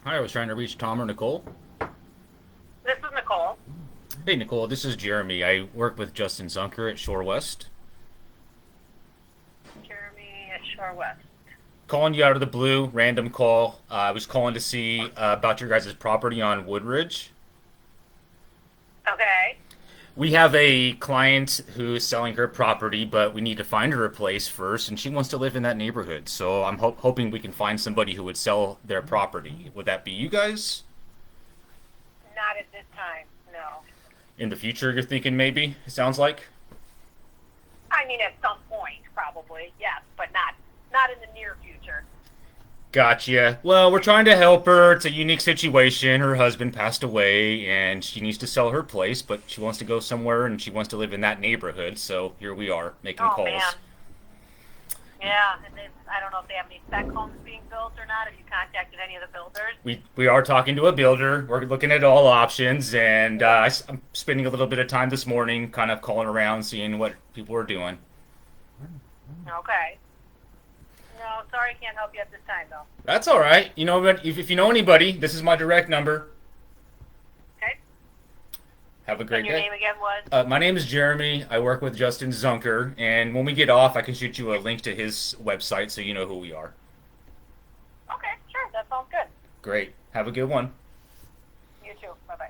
Hi, I was trying to reach Tom or Nicole. This is Nicole. Hey, Nicole, this is Jeremy. I work with Justin Zunker at Shore West. Jeremy at Shore West. Calling you out of the blue, random call. I was calling to see about your guys' property on Woodridge. Okay. We have a client who is selling her property, but we need to find her a place first, and she wants to live in that neighborhood. So I'm hoping we can find somebody who would sell their property. Would that be you guys? Not at this time, no. In the future, you're thinking maybe? It sounds like. I mean, at some point, probably, yes, but not in the near future. Gotcha. Well, we're trying to help her. It's a unique situation. Her husband passed away and she needs to sell her place, but she wants to go somewhere and she wants to live in that neighborhood. So here we are making Oh calls. man, yeah. And then I don't know if they have any spec homes being built or not. Have you contacted any of the builders? We are talking to a builder. We're looking at all options, and I'm spending a little bit of time this morning kind of calling around, seeing what people are doing. Okay. No, sorry, can't help you at this time though. That's all right. You know, if you know anybody, this is my direct number. Okay. Have a And great your day. name again was? My name is Jeremy. I work with Justin Zunker, and when we get off, I can shoot you a link to his website so you know who we are. Okay, sure. That sounds good. Great. Have a good one. You too. Bye bye.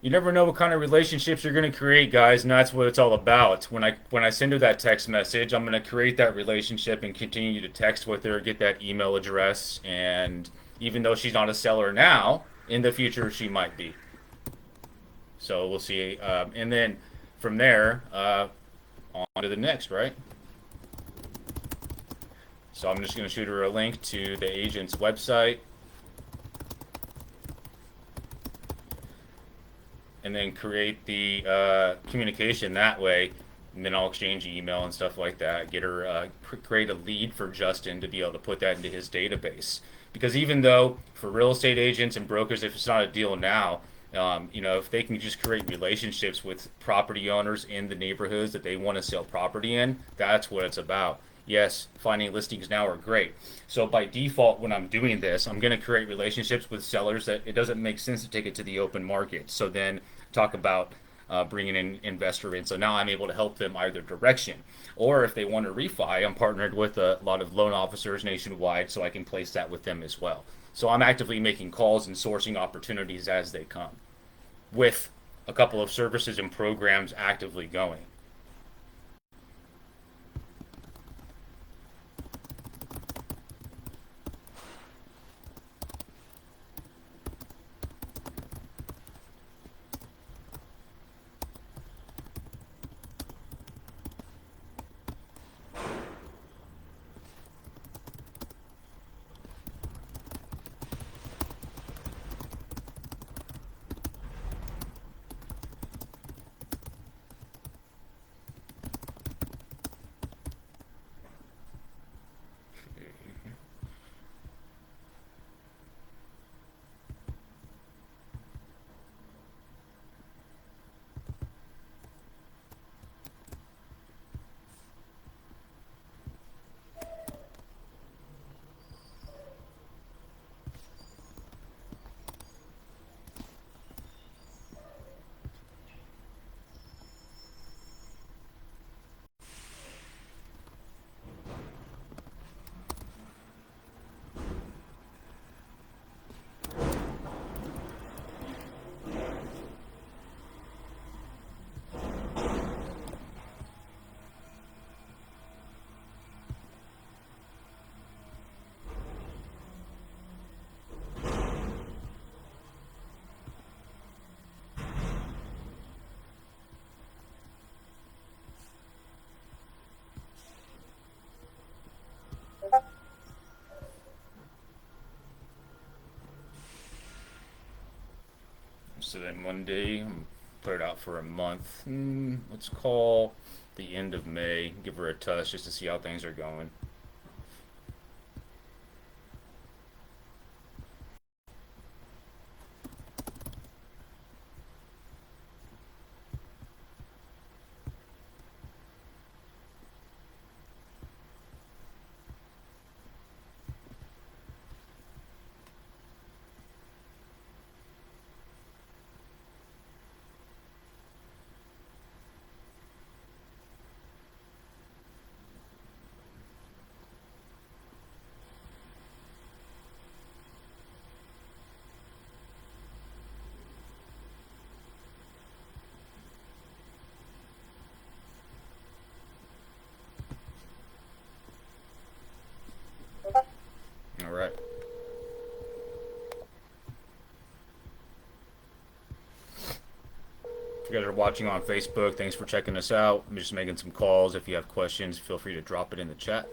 You never know what kind of relationships you're going to create, guys, and that's what it's all about. When I send her that text message, I'm going to create that relationship and continue to text with her, get that email address, and even though she's not a seller now, in the future she might be. So we'll see. And then from there, on to the next, right? So I'm just going to shoot her a link to the agent's website and then create the communication that way. And then I'll exchange email and stuff like that. Get her create a lead for Justin to be able to put that into his database. Because even though for real estate agents and brokers, if it's not a deal now, if they can just create relationships with property owners in the neighborhoods that they want to sell property in, that's what it's about. Yes, finding listings now are great. So by default, when I'm doing this, I'm going to create relationships with sellers that it doesn't make sense to take it to the open market. So then talk about bringing an investor in. So now I'm able to help them either direction. Or if they want to refi, I'm partnered with a lot of loan officers nationwide, so I can place that with them as well. So I'm actively making calls and sourcing opportunities as they come, with a couple of services and programs actively going. So then Monday, put it out for a month. Let's call the end of May, give her a touch just to see how things are going. If you guys are watching on Facebook, thanks for checking us out. I'm just making some calls. If you have questions, feel free to drop it in the chat.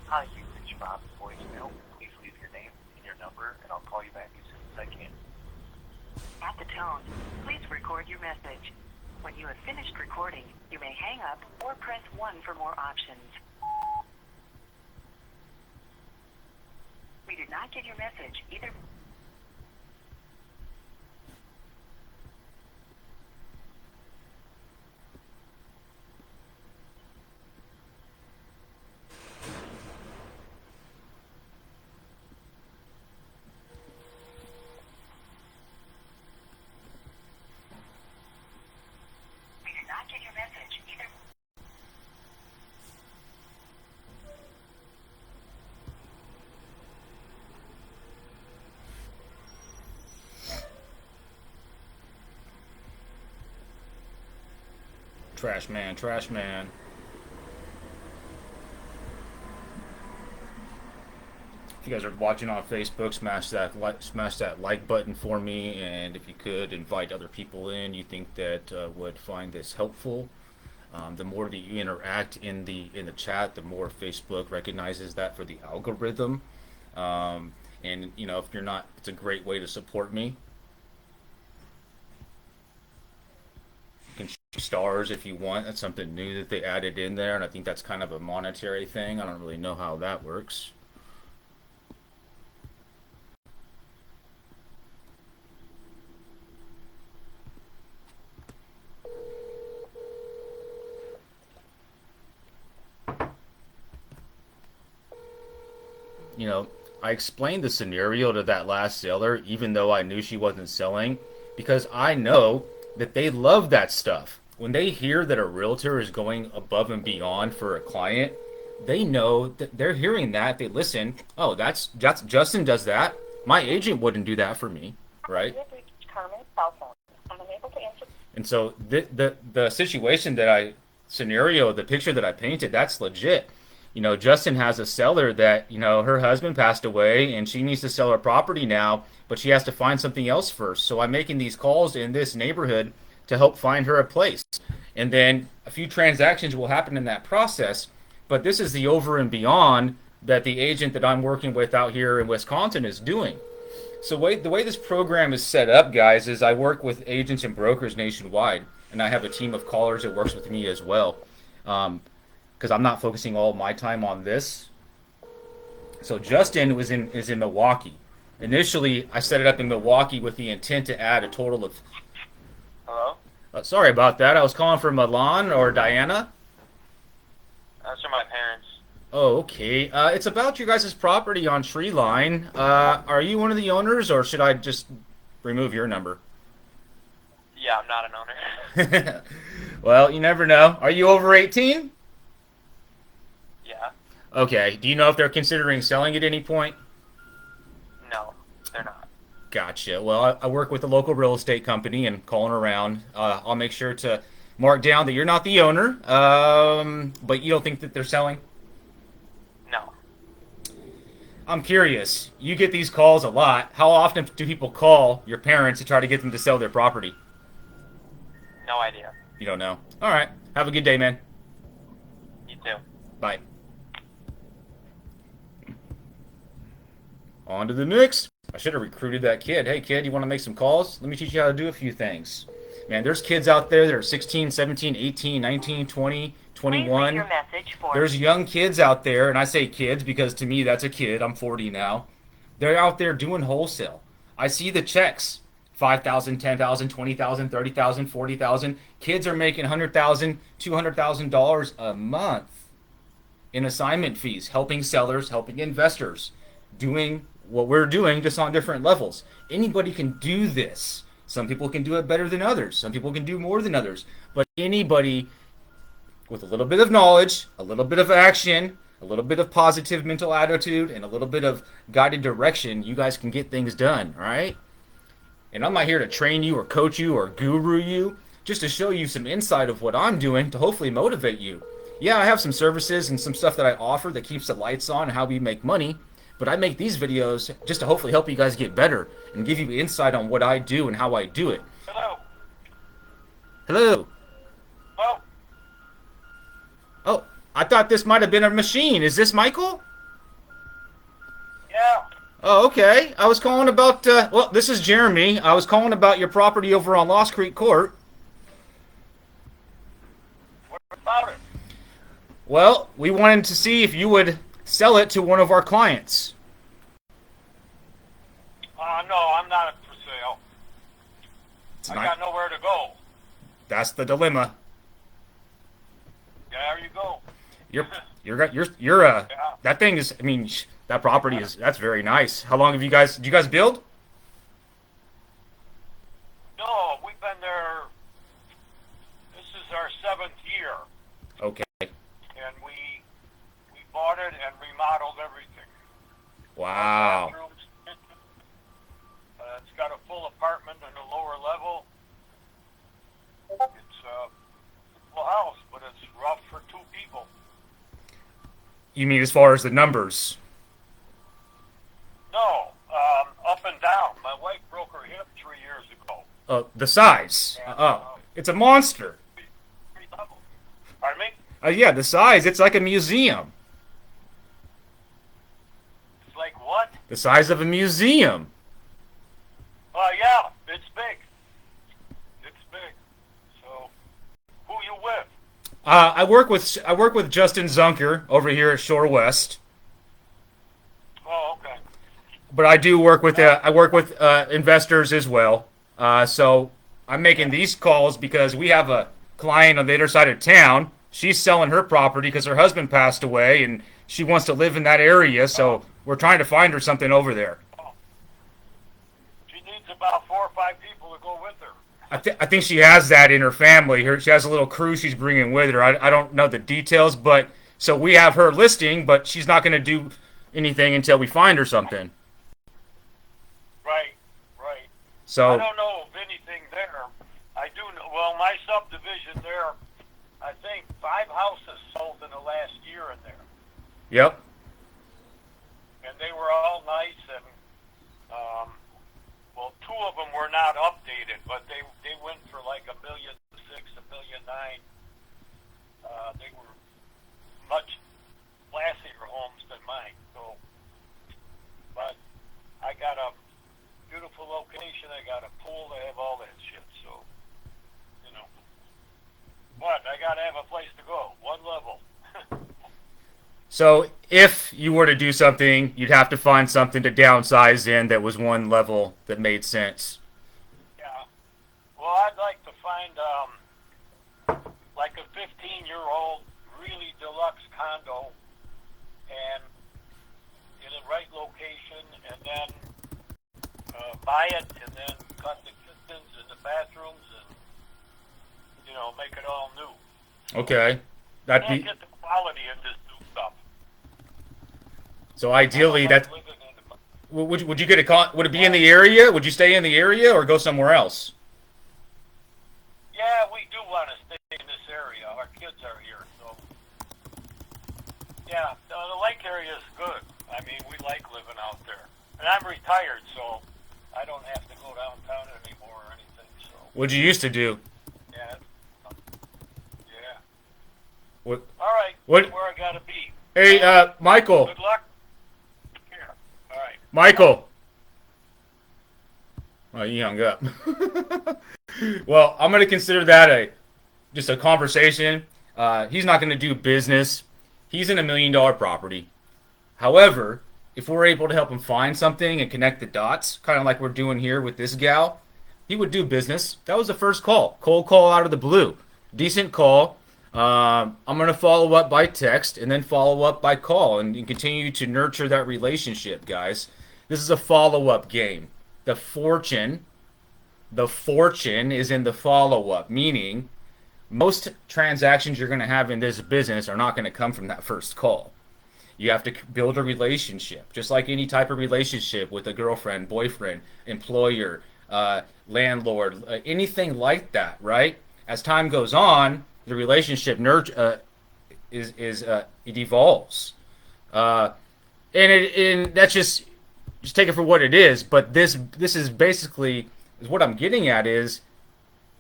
Hi, you've reached Bob's voicemail. Please leave your name and your number, and I'll call you back as soon as I can. At the tone, please record your message. When you have finished recording, you may hang up or press 1 for more options. We did not get your message either. We did not get your message either. Trash man, trash man. If you guys are watching on Facebook, smash that like button for me, and if you could invite other people in you think that would find this helpful. The more that you interact in the chat, the more Facebook recognizes that for the algorithm. And you know, if you're not, it's a great way to support me. You can stars if you want. That's something new that they added in there, and I think that's kind of a monetary thing. I don't really know how that works. You know, I explained the scenario to that last seller, even though I knew she wasn't selling, because I know that they love that stuff. When they hear that a realtor is going above and beyond for a client, they know that they're hearing that. They listen. Oh, that's Justin does that. My agent wouldn't do that for me, right? And so the situation that the picture that I painted, that's legit. You know, Justin has a seller that, you know, her husband passed away and she needs to sell her property now, but she has to find something else first. So I'm making these calls in this neighborhood to help find her a place. And then a few transactions will happen in that process. But this is the over and beyond that the agent that I'm working with out here in Wisconsin is doing. So the way this program is set up, guys, is I work with agents and brokers nationwide, and I have a team of callers that works with me as well. Because I'm not focusing all my time on this. So Justin is in Milwaukee. Initially, I set it up in Milwaukee with the intent to add a total of. Hello? Sorry about that. I was calling for Milan or Diana. That's for my parents. Oh, okay. It's about your guys' property on Treeline. Are you one of the owners, or should I just remove your number? Yeah, I'm not an owner. Well, you never know. Are you over 18? Yeah. Okay. Do you know if they're considering selling at any point? No, they're not. Gotcha. Well, I work with a local real estate company and calling around. I'll make sure to mark down that you're not the owner, but you don't think that they're selling? No. I'm curious. You get these calls a lot. How often do people call your parents to try to get them to sell their property? No idea. You don't know. All right. Have a good day, man. You too. Bye. On to the next. I should have recruited that kid. Hey, kid, you want to make some calls? Let me teach you how to do a few things. Man, there's kids out there that are 16, 17, 18, 19, 20, 21. Your message for There's young kids out there, and I say kids because to me that's a kid. I'm 40 now. They're out there doing wholesale. I see the checks. 5,000, 10,000, 20,000, 30,000, 40,000. Kids are making $100,000, $200,000 a month in assignment fees, helping sellers, helping investors, doing what we're doing just on different levels. Anybody can do this. Some people can do it better than others. Some people can do more than others. But anybody with a little bit of knowledge, a little bit of action, a little bit of positive mental attitude, and a little bit of guided direction, you guys can get things done, all right? And I'm not here to train you or coach you or guru you, just to show you some insight of what I'm doing to hopefully motivate you. Yeah, I have some services and some stuff that I offer that keeps the lights on and how we make money, but I make these videos just to hopefully help you guys get better and give you insight on what I do and how I do it. Hello. Hello. Oh, Oh, I thought this might have been a machine. Is this Michael? yeah. Oh, okay. I was calling about, well, this is Jeremy. I was calling about your property over on Lost Creek Court. What about it? Well, we wanted to see if you would sell it to one of our clients. No, I'm not for sale. It's I not- got nowhere to go. That's the dilemma. There you go. You're that thing is, I mean, that property is, that's very nice. How long have did you guys build? No, we've been there. This is our 7th year, Okay. and we bought it and remodeled everything. Wow. Bathrooms, kitchen. It's got a full apartment on the lower level. It's a full house, but it's rough for 2 people. You mean as far as the numbers? No, up and down. My wife broke her hip 3 years ago. The size. Oh, it's a monster. 3 levels. Pardon me? Yeah, the size. It's like a museum. It's like what? The size of a museum. Yeah, it's big. It's big. So, who you with? I work with Justin Zunker over here at Shore West. Oh, okay. But I work with investors as well. So I'm making these calls because we have a client on the other side of town. She's selling her property because her husband passed away, and she wants to live in that area. So we're trying to find her something over there. She needs about 4 or 5 people to go with her. I think she has that in her family. She has a little crew she's bringing with her. I don't know the details, but so we have her listing, but she's not going to do anything until we find her something. Right. So I don't know of anything there. I do know, well, my subdivision there, I think 5 houses sold in the last year in there. yep. And they were all nice, and, well, 2 of them were not updated, but they went for like $1.6 million, $1.9 million. They were much classier homes than mine, so, but I got a beautiful location, I got a pool, I have all that shit, so, you know. But I gotta have a place to go, 1 level. So if you were to do something, you'd have to find something to downsize in that was 1 level that made sense. Yeah. Well, I'd like to find, like a 15-year-old really deluxe condo, and in the right location, and then buy it, and then cut the kitchens and the bathrooms, and, you know, make it all new. Okay. That'd Can't be get the quality in this new stuff. so ideally I that don't like living in the- would you get would it be in the area? Would you stay in the area or go somewhere else? Yeah, we do want to stay in this area. Our kids are here, so. Yeah, the lake area is good. I mean, we like living out there. And I'm retired, so I don't have to go downtown anymore or anything, so. What'd you used to do? Yeah. Yeah. What? All right. What- Where I gotta be. Hey, Michael. Good luck. Here. All right. Michael. Oh, you hung up. Well, I'm gonna consider that just a conversation. He's not gonna do business. He's in $1 million property. However, if we're able to help him find something and connect the dots, kind of like we're doing here with this gal, he would do business. That was the first call. Cold call out of the blue. Decent call. I'm going to follow up by text and then follow up by call and continue to nurture that relationship, guys. This is a follow-up game. The fortune is in the follow-up, meaning most transactions you're going to have in this business are not going to come from that first call. You have to build a relationship, just like any type of relationship with a girlfriend, boyfriend, employer, landlord, anything like that, right? as time goes on, the relationship it evolves, uh, and that's just take it for what it is. But this is basically is what I'm getting at is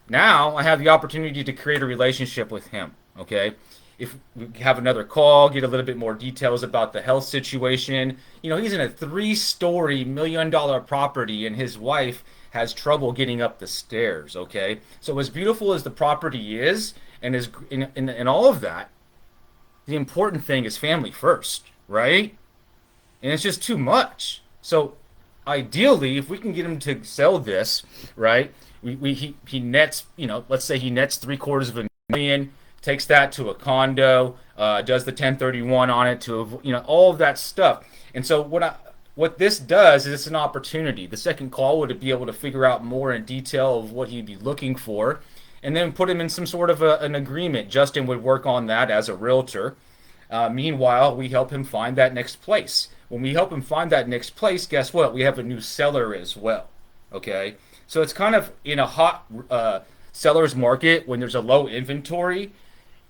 now I have the opportunity to create a relationship with him. Okay. If we have another call, get a little bit more details about the health situation. He's in a 3-story $1 million property and his wife has trouble getting up the stairs. Okay. So as beautiful as the property is and is in all of that, the important thing is family first, right? And it's just too much. So ideally, if we can get him to sell this, right? He nets, let's say he nets 750,000, takes that to a condo, does the 1031 on it to, all of that stuff. And so what this does is it's an opportunity. The second call would be able to figure out more in detail of what he'd be looking for, and then put him in some sort of an agreement. Justin would work on that as a realtor. Meanwhile, we help him find that next place. When we help him find that next place, guess what? We have a new seller as well. Okay? So it's kind of in a hot seller's market when there's a low inventory.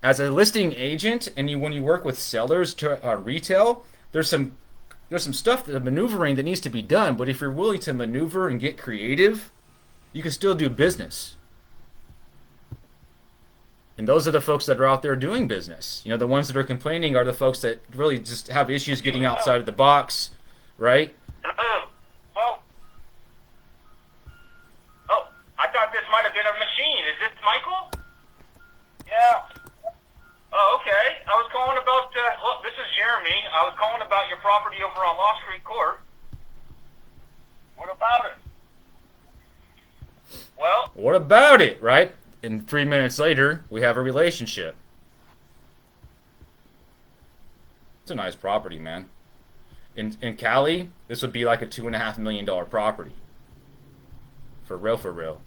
As a listing agent, and when you work with sellers to retail, there's some stuff, the maneuvering that needs to be done. But if you're willing to maneuver and get creative, you can still do business. And those are the folks that are out there doing business. The ones that are complaining are the folks that really just have issues getting outside of the box, right? Oh, I thought this might have been a machine. Is this Michael? Yeah. Oh, okay. I was calling about, this is Jeremy. I was calling about your property over on Law Street Court. What about it? Well, what about it, right? And 3 minutes later, we have a relationship. It's a nice property, man. In Cali, this would be like a $2.5 million property. For real, for real.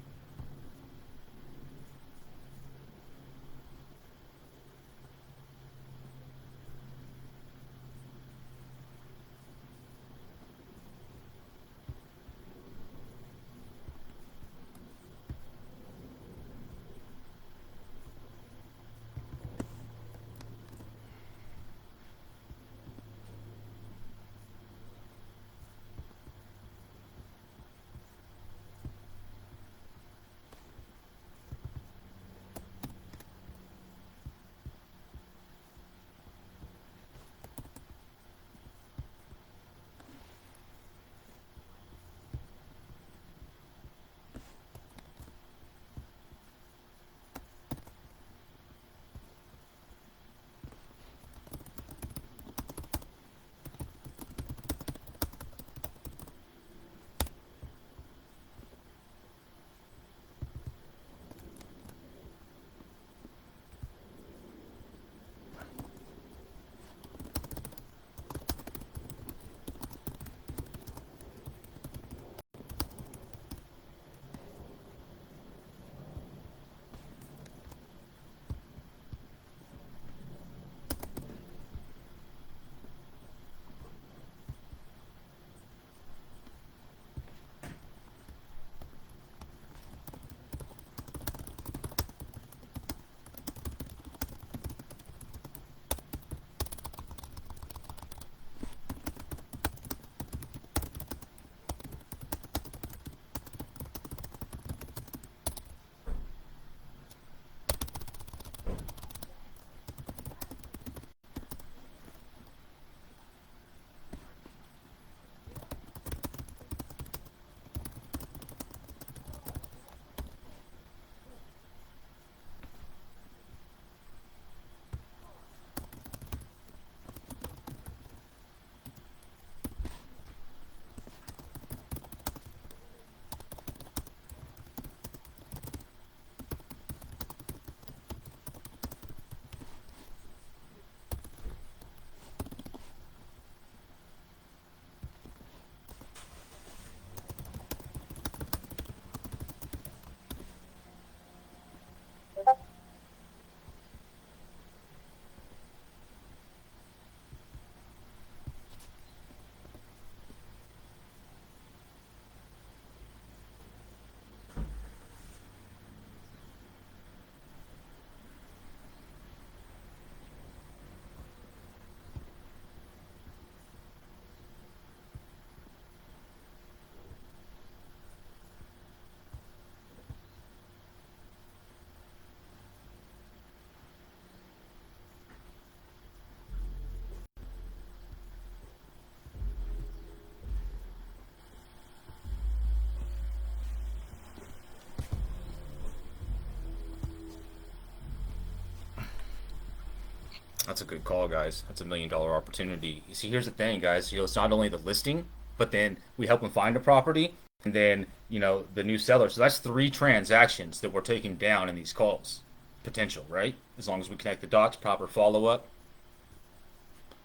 That's a good call, guys. That's $1 million opportunity. You see, here's the thing, guys. It's not only the listing, but then we help them find a property, and then the new seller. So that's 3 transactions that we're taking down in these calls, potential, right? As long as we connect the dots, proper follow up.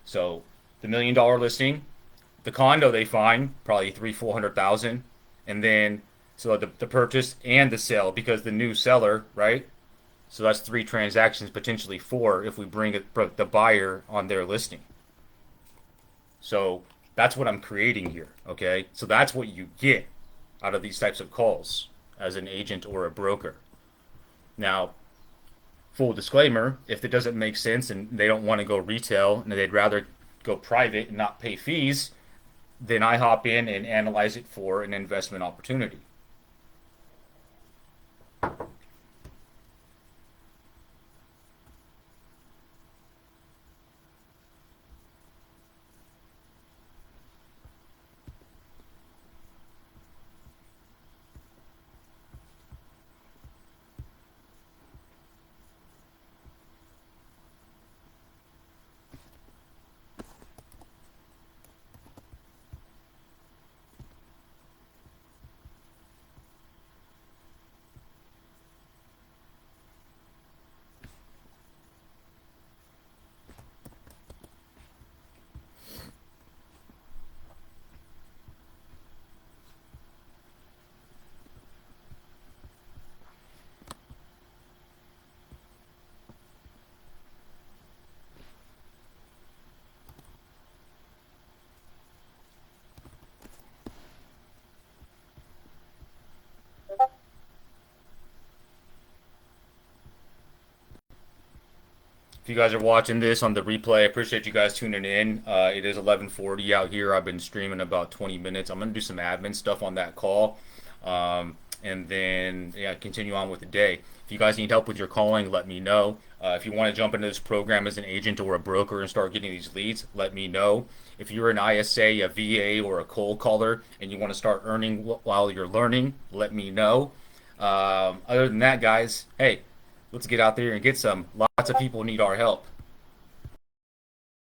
So the $1 million listing, the condo they find probably 300,000, 400,000, and then so the purchase and the sale because the new seller, right? So that's 3 transactions, potentially 4 if we bring the buyer on their listing. So that's what I'm creating here. Okay, so that's what you get out of these types of calls as an agent or a broker. Now, full disclaimer, if it doesn't make sense and they don't want to go retail and they'd rather go private and not pay fees, then I hop in and analyze it for an investment opportunity. If you guys are watching this on the replay, I appreciate you guys tuning in. It is 11:40 out here. I've been streaming about 20 minutes. I'm gonna do some admin stuff on that call, and then yeah, continue on with the day. If you guys need help with your calling, let me know. If you want to jump into this program as an agent or a broker and start getting these leads, let me know. If you're an ISA, a VA, or a cold caller, and you want to start earning while you're learning, let me know. Other than that, guys, hey, let's get out there and get some. Lots of people need our help.